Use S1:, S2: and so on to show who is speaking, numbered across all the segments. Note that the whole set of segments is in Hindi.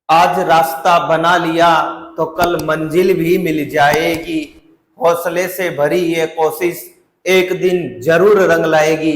S1: आज रास्ता बना लिया तो कल मंजिल भी मिल जाएगी। हौसले से भरी ये कोशिश एक दिन जरूर रंग लाएगी।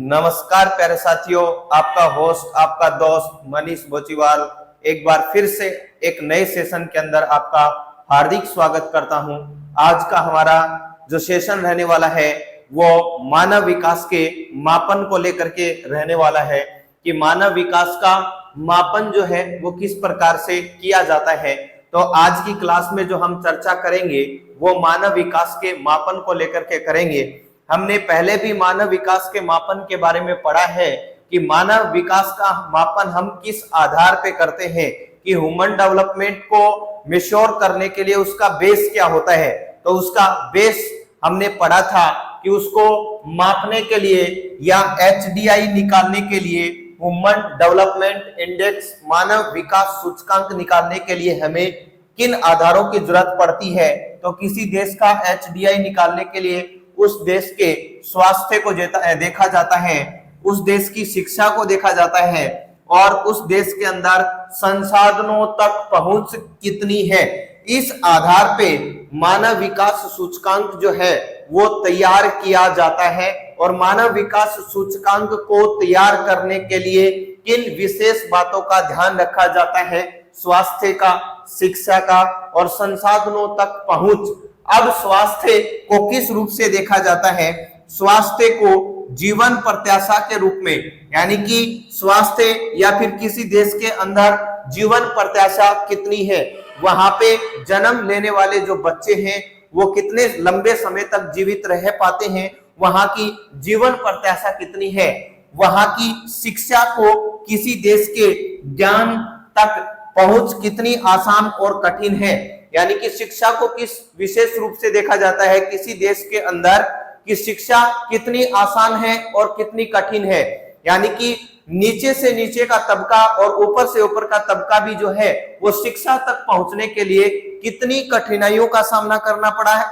S1: नमस्कार प्यारे साथियों, आपका होस्ट आपका दोस्त मनीष बोचीवाल एक बार फिर से एक नए सेशन के अंदर आपका हार्दिक स्वागत करता हूं। आज का हमारा जो सेशन रहने वाला है वो मानव विकास के मापन को लेकर के रहने वाला है कि मानव विकास का मापन जो है वो किस प्रकार से किया जाता है। तो आज की क्लास में जो हम चर्चा करेंगे वो मानव विकास के मापन को लेकर के करेंगे। हमने पहले भी मानव विकास के मापन के बारे में पढ़ा है कि मानव विकास का मापन हम किस आधार पे करते हैं, कि ह्यूमन डेवलपमेंट को मेश्योर करने के लिए उसका बेस क्या होता है। तो उसका बेस हमने पढ़ा था कि उसको मापने के लिए या HDI निकालने के लिए, ह्यूमन डेवलपमेंट इंडेक्स मानव विकास सूचकांक निकालने के लिए हमें किन आधारों की जरूरत पड़ती है। तो किसी देश का HDI निकालने के लिए उस देश के स्वास्थ्य को देखा जाता है, उस देश की शिक्षा को देखा जाता है और उस देश के अंदर संसाधनों तक पहुंच कितनी है। इस आधार पे मानव विकास सूचकांक जो है वो तैयार किया जाता है। और मानव विकास सूचकांक को तैयार करने के लिए किन विशेष बातों का ध्यान रखा जाता है, स्वास्थ्य का, शिक्षा का और संसाधनों तक पहुंच। अब स्वास्थ्य को किस रूप से देखा जाता है? स्वास्थ्य को जीवन प्रत्याशा के रूप में, यानी कि स्वास्थ्य या फिर किसी देश के अंदर जीवन प्रत्याशा कितनी है, वहां पे जन्म लेने वाले जो बच्चे हैं वो कितने लंबे समय तक जीवित रह पाते हैं, वहां की जीवन प्रत्याशा कितनी है, वहां की शिक्षा को, किसी देश के ज्ञान तक पहुंच कितनी आसान और कठिन है। यानी कि शिक्षा को किस विशेष रूप से देखा जाता है, किसी देश के अंदर कि शिक्षा कितनी आसान है और कितनी कठिन है। यानी कि नीचे से नीचे का तबका और ऊपर से ऊपर का तबका भी जो है वो शिक्षा तक पहुंचने के लिए कितनी कठिनाइयों का सामना करना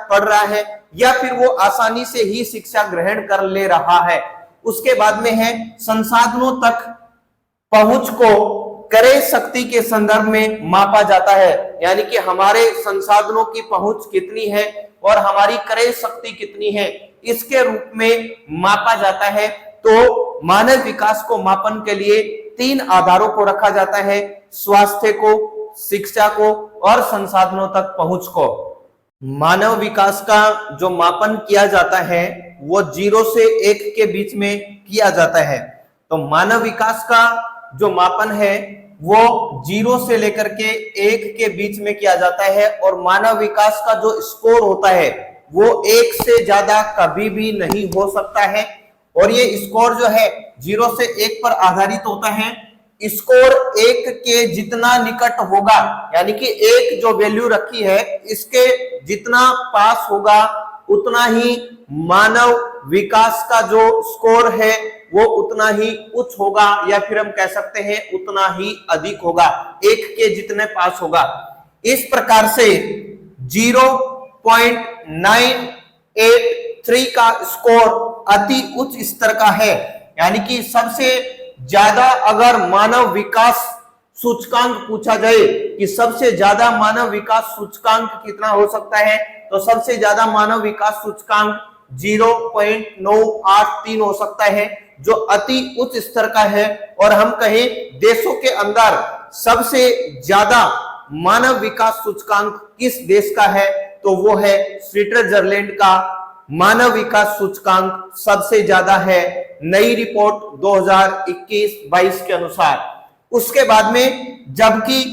S1: पड़ रहा है या फिर वो आसानी से ही शिक्षा ग्रहण कर ले रहा है। उसके बाद में है संसाधनों तक पहुंच को क्रय शक्ति के संदर्भ में मापा जाता है। यानी कि हमारे संसाधनों की पहुंच कितनी है और हमारी क्रय शक्ति कितनी है, इसके रूप में मापा जाता है। तो मानव विकास को मापन के लिए तीन आधारों को रखा जाता है, स्वास्थ्य को, शिक्षा को और संसाधनों तक पहुंच को। मानव विकास का जो मापन किया जाता है वो 0 से 1 के बीच में किया जाता है। तो मानव विकास का जो मापन है वो 0 से लेकर के 1 के बीच में किया जाता है और मानव विकास का जो स्कोर होता है वो 1 से ज्यादा कभी भी नहीं हो सकता है। और ये स्कोर जो है 0 से 1 पर आधारित होता है। स्कोर 1 के जितना निकट होगा, यानी कि 1 जो वैल्यू रखी है इसके जितना पास होगा उतना ही मानव विकास का जो स्कोर है वो उतना ही उच्च होगा, या फिर हम कह सकते हैं उतना ही अधिक होगा, 1 के जितने पास होगा। इस प्रकार से 0.983 का स्कोर अति उच्च स्तर का है। यानी कि सबसे ज्यादा अगर मानव विकास सूचकांक पूछा जाए कि सबसे ज्यादा मानव विकास सूचकांक कितना हो सकता है, तो सबसे ज्यादा मानव विकास सूचकांक 0.983 हो सकता है, जो अति उच्च स्तर का है। और हम कहें देशों के अंदर सबसे ज्यादा मानव विकास सूचकांक किस देश का है, तो वो है स्विट्जरलैंड का। मानव विकास सूचकांक सबसे ज्यादा है नई रिपोर्ट 2021-22 के अनुसार। उसके बाद में जबकि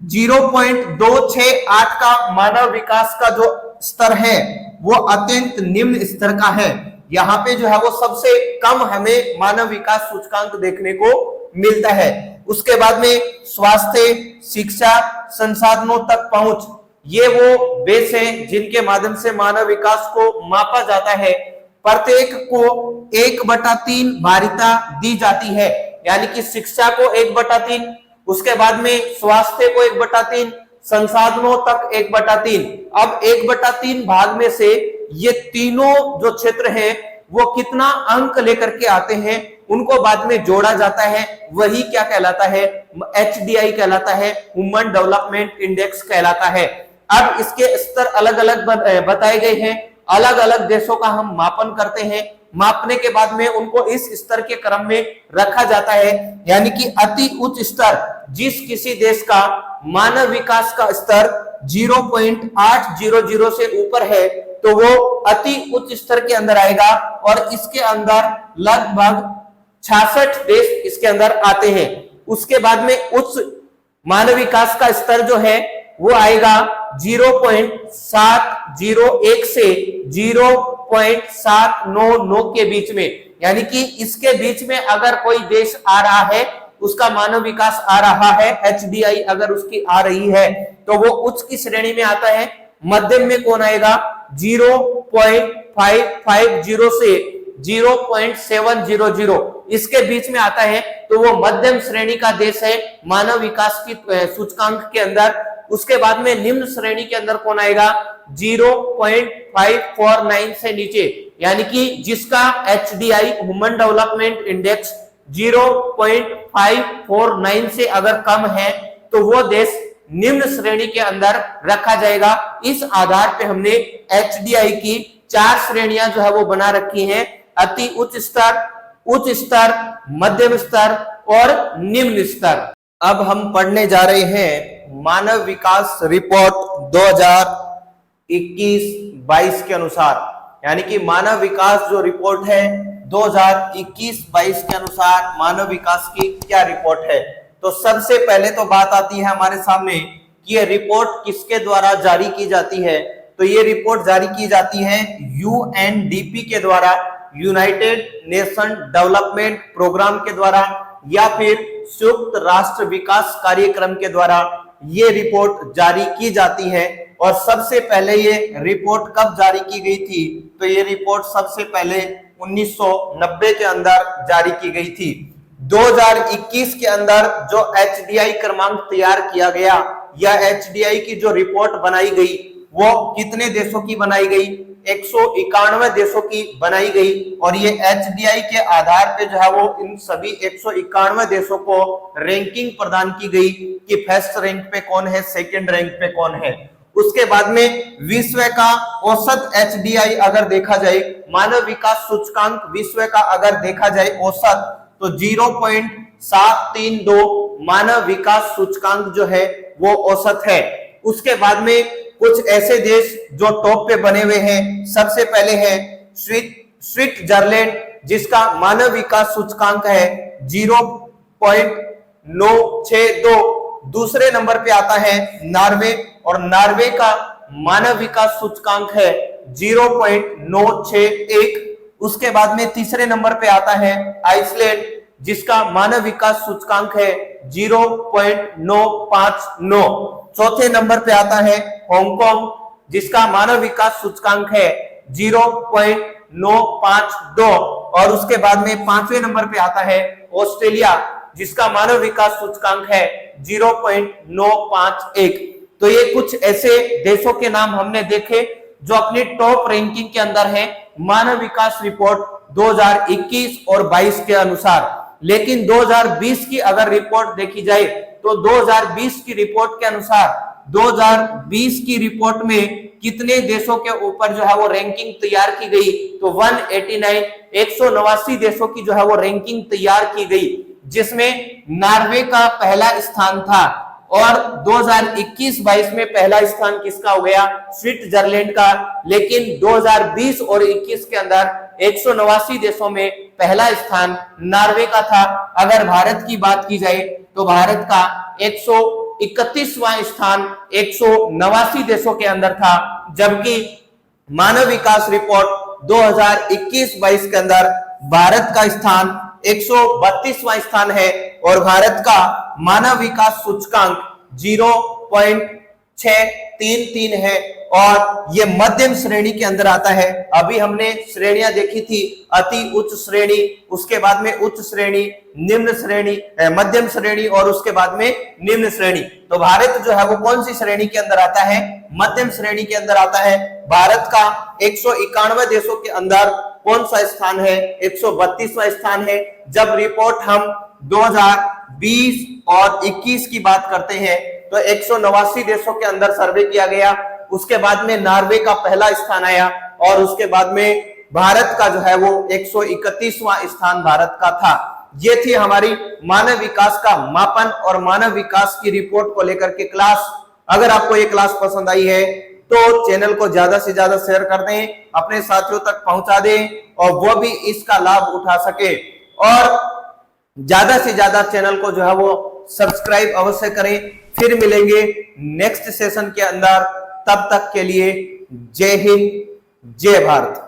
S1: 0.268 का मानव विकास का जो स्तर है वो अत्यंत निम्न स्तर का है। यहाँ पे जो है वो सबसे कम हमें मानव विकास सूचकांक देखने को मिलता है। उसके बाद में स्वास्थ्य, शिक्षा, संसाधनों तक पहुंच, ये वो बेस हैं जिनके माध्यम से मानव विकास को मापा जाता है। प्रत्येक को 1/3 भारिता दी जाती है, यानी कि शिक्षा को 1/3, उसके बाद में स्वास्थ्य को 1/3, संसाधनों तक 1/3। अब 1/3 भाग में से ये तीनों जो क्षेत्र हैं वो कितना अंक लेकर के आते हैं, उनको बाद में जोड़ा जाता है, वही क्या कहलाता है, HDI कहलाता है, ह्यूमन डेवलपमेंट इंडेक्स कहलाता है। अब इसके स्तर अलग अलग बताए गए हैं, अलग अलग देशों का हम मापन करते हैं, मापने के बाद में उनको इस स्तर के क्रम में रखा जाता है, यानी कि अति उच्च स्तर जिस किसी देश का मानव विकास का स्तर 0.800 से ऊपर है तो वो अति उच्च स्तर के अंदर आएगा, और इसके अंदर लगभग 66 देश इसके अंदर आते हैं। उसके बाद में उच्च मानव विकास का स्तर जो है वो आएगा 0.701 से 0.799 के बीच में, यानी कि इसके बीच में अगर कोई देश आ रहा है, उसका मानव विकास आ रहा है, HDI अगर उसकी आ रही है तो वो उच्च की श्रेणी में आता है। मध्यम में कौन आएगा, 0.550 से 0.700 इसके बीच में आता है तो वो मध्यम श्रेणी का देश है मानव विकास की सूचकांक के अंदर। उसके बाद में निम्न श्रेणी के अंदर कौन आएगा, 0.549 से नीचे, यानी कि जिसका HDI ह्यूमन डेवलपमेंट इंडेक्स 0.549 से अगर कम है तो वो देश निम्न श्रेणी के अंदर रखा जाएगा। इस आधार पे हमने HDI की 4 श्रेणियां जो है वो बना रखी हैं, अति उच्च स्तर, मध्यम स्तर और निम्न स्तर। अब हम पढ़ने जा रहे हैं मानव विकास रिपोर्ट 2021-22 के अनुसार, यानी कि मानव विकास जो रिपोर्ट है 2021-22 के अनुसार मानव विकास की क्या रिपोर्ट है। तो सबसे पहले तो बात आती है हमारे सामने कि ये रिपोर्ट किसके द्वारा जारी की जाती है। तो ये रिपोर्ट जारी की जाती है UNDP के द्वारा, यूनाइटेड नेशन डेवलपमेंट प्रोग्राम के द्वारा, या फिर संयुक्त राष्ट्र विकास कार्यक्रम के द्वारा ये रिपोर्ट जारी की जाती है। और सबसे पहले ये रिपोर्ट कब जारी की गई थी, तो ये रिपोर्ट सबसे पहले 1990 के अंदर जारी की गई थी। 2021 के अंदर जो HDI क्रमांक तैयार किया गया या HDI की जो रिपोर्ट बनाई गई वो कितने देशों की बनाई गई, 191 देशों की बनाई गई। और ये HDI के आधार पे जो है वो इन सभी 191 देशों को रैंकिंग प्रदान की गई कि फर्स्ट रैंक पे कौन है, सेकंड रैंक पे कौन है। उसके बाद में विश्व का औसत HDI अगर देखा जाए, मानव विकास सूचकांक विश्व का अगर देखा जाए औसत, तो 0.732 मानव विकास सूचकांक जो है वो औसत है। उसके बाद में कुछ ऐसे देश जो टॉप पे बने हुए हैं, सबसे पहले है स्विट्जरलैंड जिसका मानव विकास सूचकांक है 0.962। दूसरे नंबर पे आता है नॉर्वे, और नॉर्वे का मानव विकास सूचकांक है 0.961। उसके बाद में तीसरे नंबर पे आता है आइसलैंड जिसका मानव विकास सूचकांक है 0.959। चौथे नंबर पे आता है हांगकांग जिसका मानव विकास सूचकांक है 0.952। और उसके बाद में पांचवें नंबर पे आता है ऑस्ट्रेलिया जिसका मानव विकास सूचकांक है 0.951। तो ये कुछ ऐसे देशों के नाम हमने देखे जो अपनी टॉप रैंकिंग के अंदर है मानव विकास रिपोर्ट 2021 और 22 के अनुसार। लेकिन 2020 की अगर रिपोर्ट देखी जाए तो 2020 की रिपोर्ट के अनुसार 2020 की रिपोर्ट में कितने देशों के ऊपर जो है वो रैंकिंग तैयार की गई, तो 189 देशों की जो है वो रैंकिंग तैयार की गई, जिसमें नॉर्वे का पहला स्थान था। और 2021-22 में पहला स्थान किसका हो गया, स्विट्जरलैंड का। लेकिन 2020 और 21 के अंदर 189 देशों में पहला स्थान नॉर्वे का था। अगर भारत की बात की जाए तो भारत का 131वां स्थान 189 देशों के अंदर था, जबकि मानव विकास रिपोर्ट 2021-22 के अंदर भारत का स्थान 132वां स्थान है और भारत का मानव विकास सूचकांक 0.633 है और ये मध्यम श्रेणी के अंदर आता है। अभी हमने श्रेणियां देखी थी, अति उच्च श्रेणी, उसके बाद में उच्च श्रेणी, निम्न श्रेणी, मध्यम श्रेणी और उसके बाद में निम्न श्रेणी। तो भारत जो है वो कौन सी श्रेणी के अंदर आता है, मध्यम श्रेणी के अंदर आता है। भारत का 191 देशों के अंदर कौन सा स्थान है? 132वां स्थान है। जब रिपोर्ट हम 2020 और 21 की बात करते हैं तो 189 देशों के अंदर सर्वे किया गया। उसके बाद में नॉर्वे का पहला स्थान आया और उसके बाद में भारत का जो है वो 131वां स्थान भारत का था। ये थी हमारी मानव विकास का मापन और मानव विकास की रिपोर्ट को लेकर के क्लास। अगर आपको ये क्लास पसंद आई है तो चैनल को ज्यादा से ज्यादा शेयर कर दें, अपने साथियों तक पहुंचा दें और वो भी इसका लाभ उठा सके। और ज्यादा से ज्यादा चैनल को जो है वो सब्सक्राइब अवश्य करें। फिर मिलेंगे नेक्स्ट सेशन के अंदर, तब तक के लिए जय हिंद, जय भारत।